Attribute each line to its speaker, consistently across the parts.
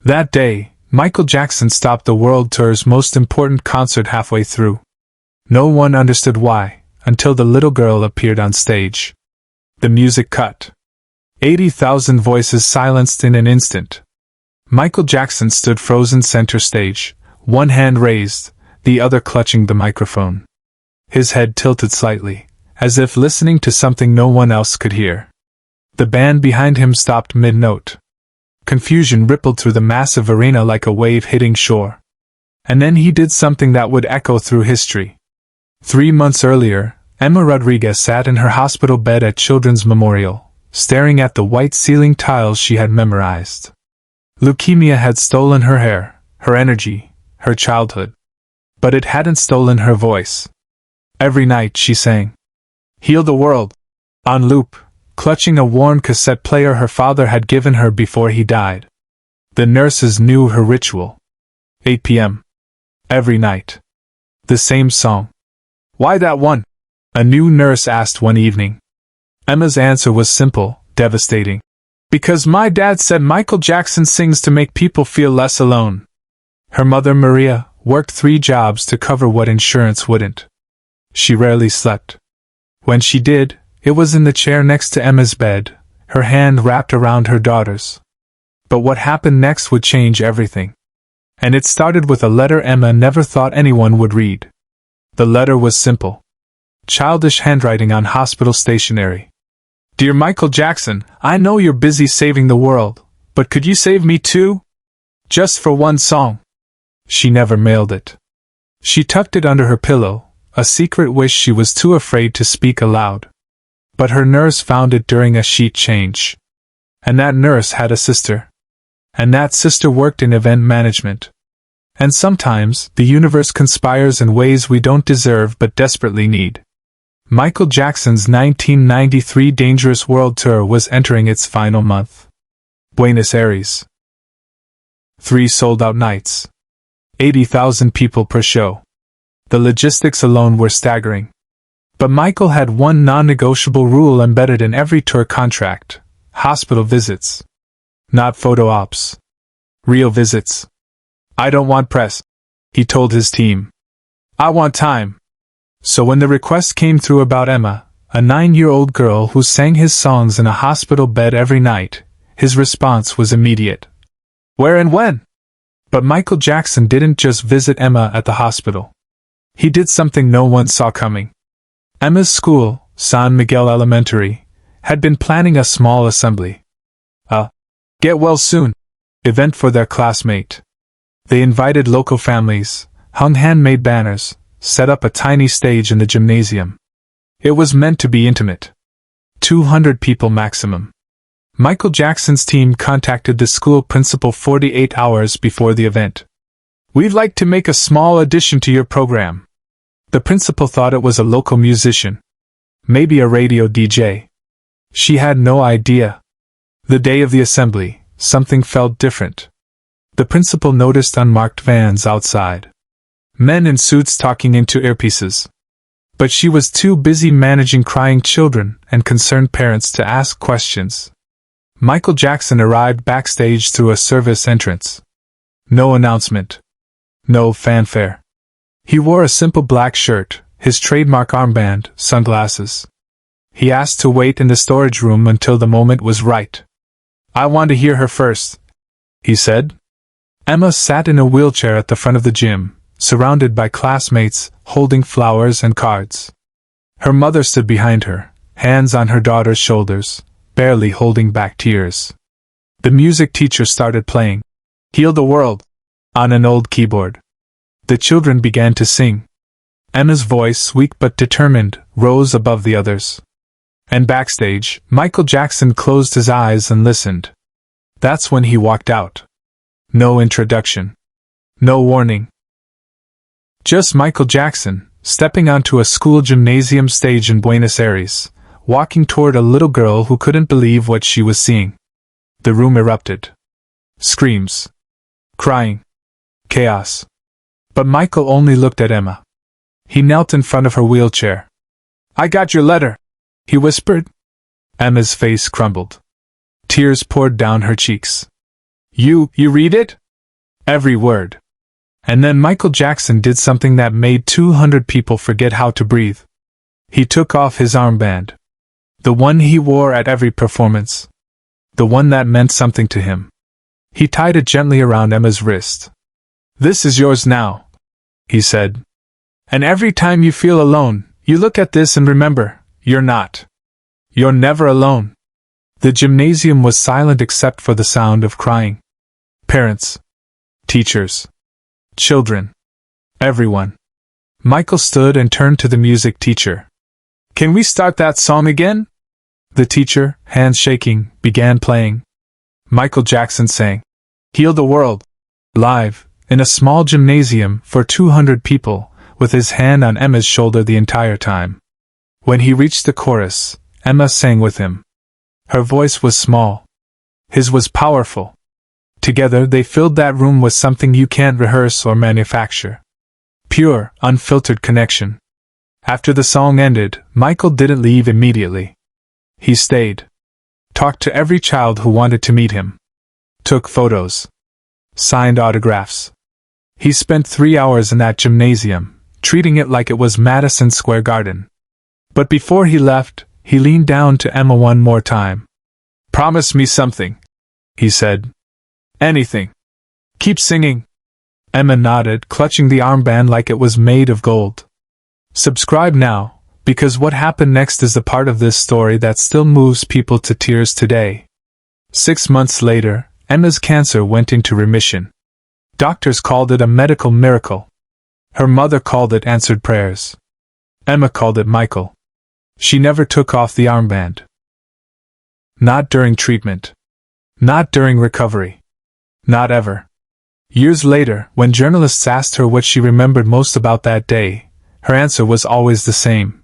Speaker 1: That day, Michael Jackson stopped the world tour's most important concert halfway through. No one understood why, until the little girl appeared on stage. The music cut. 80,000 voices silenced in an instant. Michael Jackson stood frozen center stage, one hand raised, the other clutching the microphone. His head tilted slightly, as if listening to something no one else could hear. The band behind him stopped mid-note. Confusion rippled through the massive arena like a wave hitting shore. And then he did something that would echo through history. 3 months earlier, Emma Rodriguez sat in her hospital bed at Children's Memorial, staring at the white ceiling tiles she had memorized. Leukemia had stolen her hair, her energy, her childhood. But it hadn't stolen her voice. Every night she sang, "Heal the World," on loop, clutching a worn cassette player her father had given her before he died. The nurses knew her ritual. 8 p.m. Every night. The same song. "Why that one?" a new nurse asked one evening. Emma's answer was simple, devastating. "Because my dad said Michael Jackson sings to make people feel less alone." Her mother, Maria, worked 3 jobs to cover what insurance wouldn't. She rarely slept. When she did, it was in the chair next to Emma's bed, her hand wrapped around her daughter's. But what happened next would change everything. And it started with a letter Emma never thought anyone would read. The letter was simple. Childish handwriting on hospital stationery. "Dear Michael Jackson, I know you're busy saving the world, but could you save me too? Just for one song." She never mailed it. She tucked it under her pillow, a secret wish she was too afraid to speak aloud. But her nurse found it during a sheet change. And that nurse had a sister. And that sister worked in event management. And sometimes, the universe conspires in ways we don't deserve but desperately need. Michael Jackson's 1993 Dangerous World Tour was entering its final month. Buenos Aires. 3 sold-out nights. 80,000 people per show. The logistics alone were staggering. But Michael had one non-negotiable rule embedded in every tour contract: hospital visits. Not photo ops. Real visits. "I don't want press," he told his team. "I want time." So when the request came through about Emma, a 9-year-old girl who sang his songs in a hospital bed every night, his response was immediate. "Where and when?" But Michael Jackson didn't just visit Emma at the hospital. He did something no one saw coming. Emma's school, San Miguel Elementary, had been planning a small assembly. A "get well soon" event for their classmate. They invited local families, hung handmade banners, set up a tiny stage in the gymnasium. It was meant to be intimate. 200 people maximum. Michael Jackson's team contacted the school principal 48 hours before the event. "We'd like to make a small addition to your program." The principal thought it was a local musician. Maybe a radio DJ. She had no idea. The day of the assembly, something felt different. The principal noticed unmarked vans outside. Men in suits talking into earpieces. But she was too busy managing crying children and concerned parents to ask questions. Michael Jackson arrived backstage through a service entrance. No announcement. No fanfare. He wore a simple black shirt, his trademark armband, sunglasses. He asked to wait in the storage room until the moment was right. "I want to hear her first," he said. Emma sat in a wheelchair at the front of the gym, surrounded by classmates, holding flowers and cards. Her mother stood behind her, hands on her daughter's shoulders, barely holding back tears. The music teacher started playing "Heal the World" on an old keyboard. The children began to sing. Emma's voice, weak but determined, rose above the others. And backstage, Michael Jackson closed his eyes and listened. That's when he walked out. No introduction. No warning. Just Michael Jackson, stepping onto a school gymnasium stage in Buenos Aires, walking toward a little girl who couldn't believe what she was seeing. The room erupted. Screams. Crying. Chaos. But Michael only looked at Emma. He knelt in front of her wheelchair. "I got your letter," he whispered. Emma's face crumbled. Tears poured down her cheeks. You read it? Every word. And then Michael Jackson did something that made 200 people forget how to breathe. He took off his armband. The one he wore at every performance. The one that meant something to him. He tied it gently around Emma's wrist. "This is yours now," he said. "And every time you feel alone, you look at this and remember, you're not. You're never alone." The gymnasium was silent except for the sound of crying. Parents. Teachers. Children. Everyone. Michael stood and turned to the music teacher. "Can we start that song again?" The teacher, hands shaking, began playing. Michael Jackson sang, "Heal the World," live, in a small gymnasium for 200 people, with his hand on Emma's shoulder the entire time. When he reached the chorus, Emma sang with him. Her voice was small. His was powerful. Together they filled that room with something you can't rehearse or manufacture. Pure, unfiltered connection. After the song ended, Michael didn't leave immediately. He stayed. Talked to every child who wanted to meet him. Took photos. Signed autographs. He spent 3 hours in that gymnasium, treating it like it was Madison Square Garden. But before he left, he leaned down to Emma one more time. "Promise me something," he said. "Anything. Keep singing." Emma nodded, clutching the armband like it was made of gold. Subscribe now, because what happened next is the part of this story that still moves people to tears today. 6 months later, Emma's cancer went into remission. Doctors called it a medical miracle. Her mother called it answered prayers. Emma called it Michael. She never took off the armband. Not during treatment. Not during recovery. Not ever. Years later, when journalists asked her what she remembered most about that day, her answer was always the same.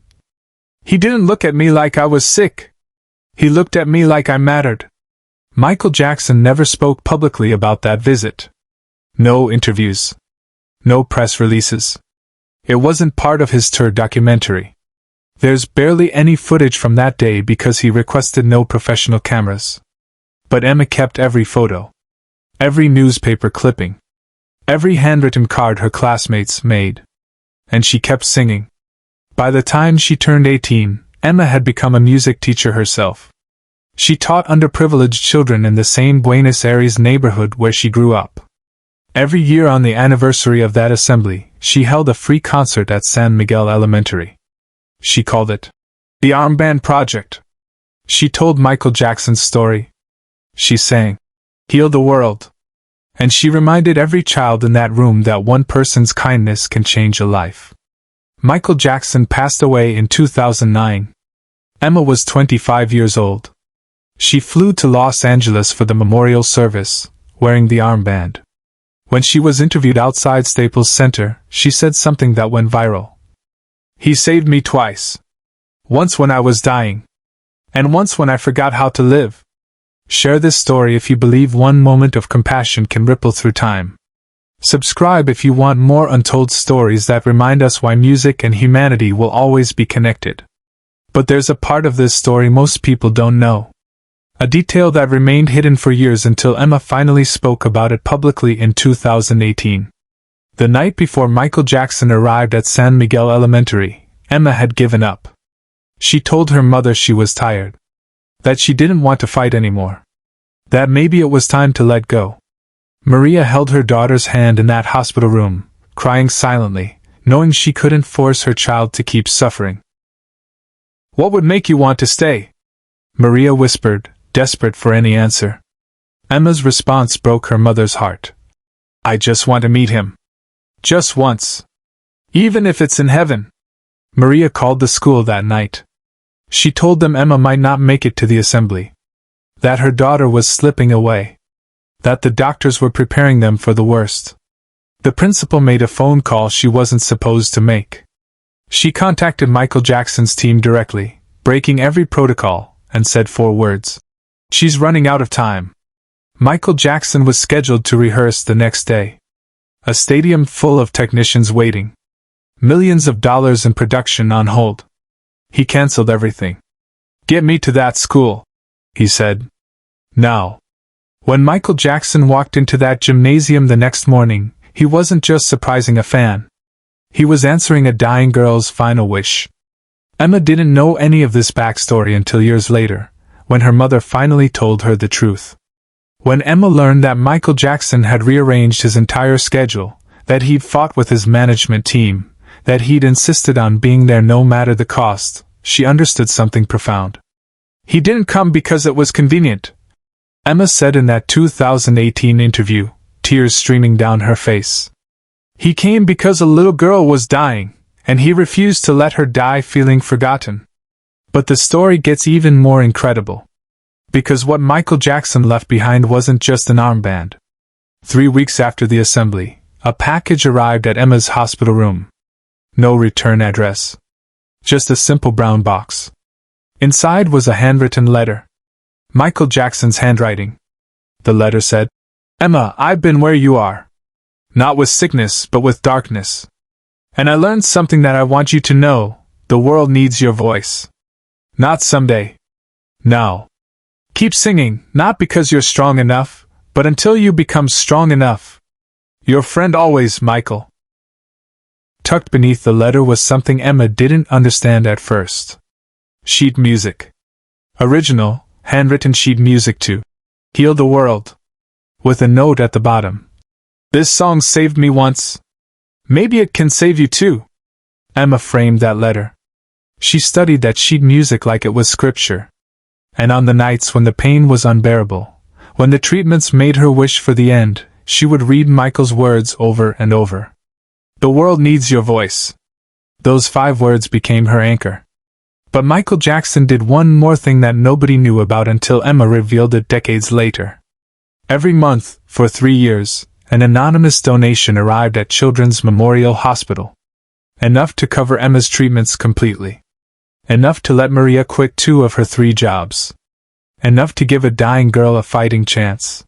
Speaker 1: "He didn't look at me like I was sick. He looked at me like I mattered." Michael Jackson never spoke publicly about that visit. No interviews. No press releases. It wasn't part of his tour documentary. There's barely any footage from that day because he requested no professional cameras. But Emma kept every photo. Every newspaper clipping. Every handwritten card her classmates made. And she kept singing. By the time she turned 18, Emma had become a music teacher herself. She taught underprivileged children in the same Buenos Aires neighborhood where she grew up. Every year on the anniversary of that assembly, she held a free concert at San Miguel Elementary. She called it the Armband Project. She told Michael Jackson's story. She sang, "Heal the World." And she reminded every child in that room that one person's kindness can change a life. Michael Jackson passed away in 2009. Emma was 25 years old. She flew to Los Angeles for the memorial service, wearing the armband. When she was interviewed outside Staples Center, she said something that went viral. "He saved me twice. Once when I was dying. And once when I forgot how to live." Share this story if you believe one moment of compassion can ripple through time. Subscribe if you want more untold stories that remind us why music and humanity will always be connected. But there's a part of this story most people don't know. A detail that remained hidden for years until Emma finally spoke about it publicly in 2018. The night before Michael Jackson arrived at San Miguel Elementary, Emma had given up. She told her mother she was tired. That she didn't want to fight anymore. That maybe it was time to let go. Maria held her daughter's hand in that hospital room, crying silently, knowing she couldn't force her child to keep suffering. "What would make you want to stay?" Maria whispered, desperate for any answer. Emma's response broke her mother's heart. "I just want to meet him. Just once. Even if it's in heaven." Maria called the school that night. She told them Emma might not make it to the assembly. That her daughter was slipping away. That the doctors were preparing them for the worst. The principal made a phone call she wasn't supposed to make. She contacted Michael Jackson's team directly, breaking every protocol, and said 4 words. "She's running out of time." Michael Jackson was scheduled to rehearse the next day. A stadium full of technicians waiting. Millions of dollars in production on hold. He canceled everything. "Get me to that school," he said. "Now." When Michael Jackson walked into that gymnasium the next morning, he wasn't just surprising a fan. He was answering a dying girl's final wish. Emma didn't know any of this backstory until years later, when her mother finally told her the truth. When Emma learned that Michael Jackson had rearranged his entire schedule, that he'd fought with his management team, that he'd insisted on being there no matter the cost, she understood something profound. He didn't come because it was convenient, Emma said in that 2018 interview, tears streaming down her face. He came because a little girl was dying, and he refused to let her die feeling forgotten. But the story gets even more incredible. Because what Michael Jackson left behind wasn't just an armband. 3 weeks after the assembly, a package arrived at Emma's hospital room. No return address. Just a simple brown box. Inside was a handwritten letter. Michael Jackson's handwriting. The letter said, "Emma, I've been where you are. Not with sickness, but with darkness. And I learned something that I want you to know. The world needs your voice. Not someday. Now. Keep singing, not because you're strong enough, but until you become strong enough. Your friend always, Michael." Tucked beneath the letter was something Emma didn't understand at first. Sheet music. Original, handwritten sheet music to Heal the World. With a note at the bottom. "This song saved me once. Maybe it can save you too." Emma framed that letter. She studied that sheet music like it was scripture. And on the nights when the pain was unbearable, when the treatments made her wish for the end, she would read Michael's words over and over. "The world needs your voice." Those 5 words became her anchor. But Michael Jackson did one more thing that nobody knew about until Emma revealed it decades later. Every month, for 3 years, an anonymous donation arrived at Children's Memorial Hospital. Enough to cover Emma's treatments completely. Enough to let Maria quit 2 of her 3 jobs. Enough to give a dying girl a fighting chance.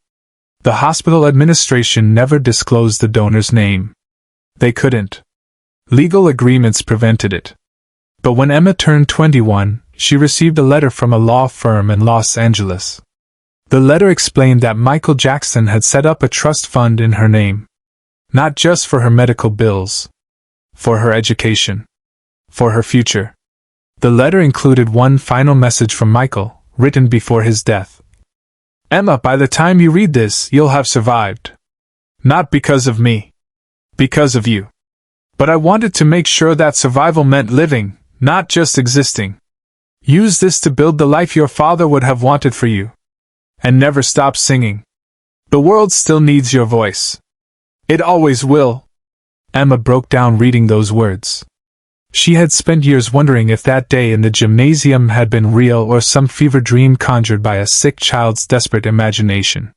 Speaker 1: The hospital administration never disclosed the donor's name. They couldn't. Legal agreements prevented it. But when Emma turned 21, she received a letter from a law firm in Los Angeles. The letter explained that Michael Jackson had set up a trust fund in her name. Not just for her medical bills. For her education. For her future. The letter included one final message from Michael, written before his death. "Emma, by the time you read this, you'll have survived. Not because of me. Because of you. But I wanted to make sure that survival meant living, not just existing. Use this to build the life your father would have wanted for you. And never stop singing. The world still needs your voice. It always will." Emma broke down reading those words. She had spent years wondering if that day in the gymnasium had been real or some fever dream conjured by a sick child's desperate imagination.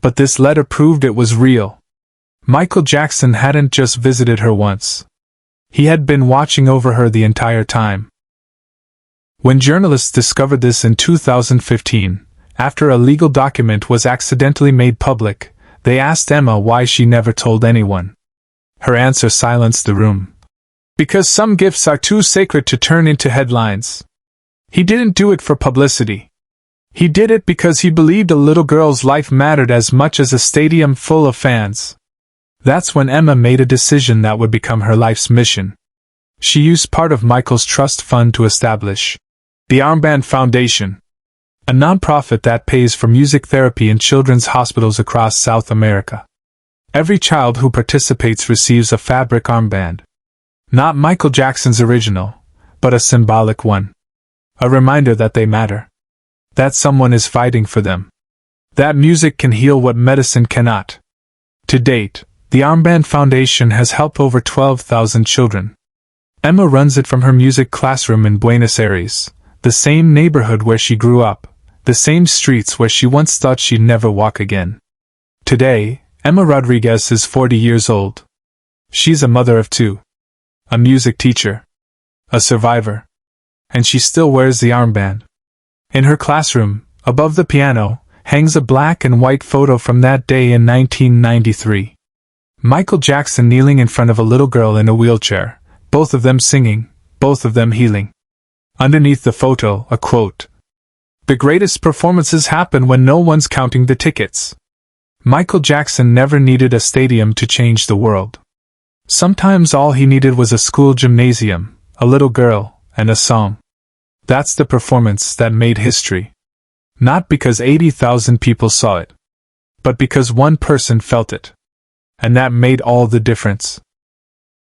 Speaker 1: But this letter proved it was real. Michael Jackson hadn't just visited her once. He had been watching over her the entire time. When journalists discovered this in 2015, after a legal document was accidentally made public, they asked Emma why she never told anyone. Her answer silenced the room. "Because some gifts are too sacred to turn into headlines. He didn't do it for publicity. He did it because he believed a little girl's life mattered as much as a stadium full of fans." That's when Emma made a decision that would become her life's mission. She used part of Michael's trust fund to establish the Armband Foundation, a nonprofit that pays for music therapy in children's hospitals across South America. Every child who participates receives a fabric armband. Not Michael Jackson's original, but a symbolic one. A reminder that they matter. That someone is fighting for them. That music can heal what medicine cannot. To date, the Armband Foundation has helped over 12,000 children. Emma runs it from her music classroom in Buenos Aires, the same neighborhood where she grew up, the same streets where she once thought she'd never walk again. Today, Emma Rodriguez is 40 years old. She's a mother of 2. A music teacher. A survivor. And she still wears the armband. In her classroom, above the piano, hangs a black and white photo from that day in 1993. Michael Jackson kneeling in front of a little girl in a wheelchair, both of them singing, both of them healing. Underneath the photo, a quote. The greatest performances happen when no one's counting the tickets. Michael Jackson never needed a stadium to change the world. Sometimes all he needed was a school gymnasium, a little girl, and a song. That's the performance that made history. Not because 80,000 people saw it, but because one person felt it. And that made all the difference.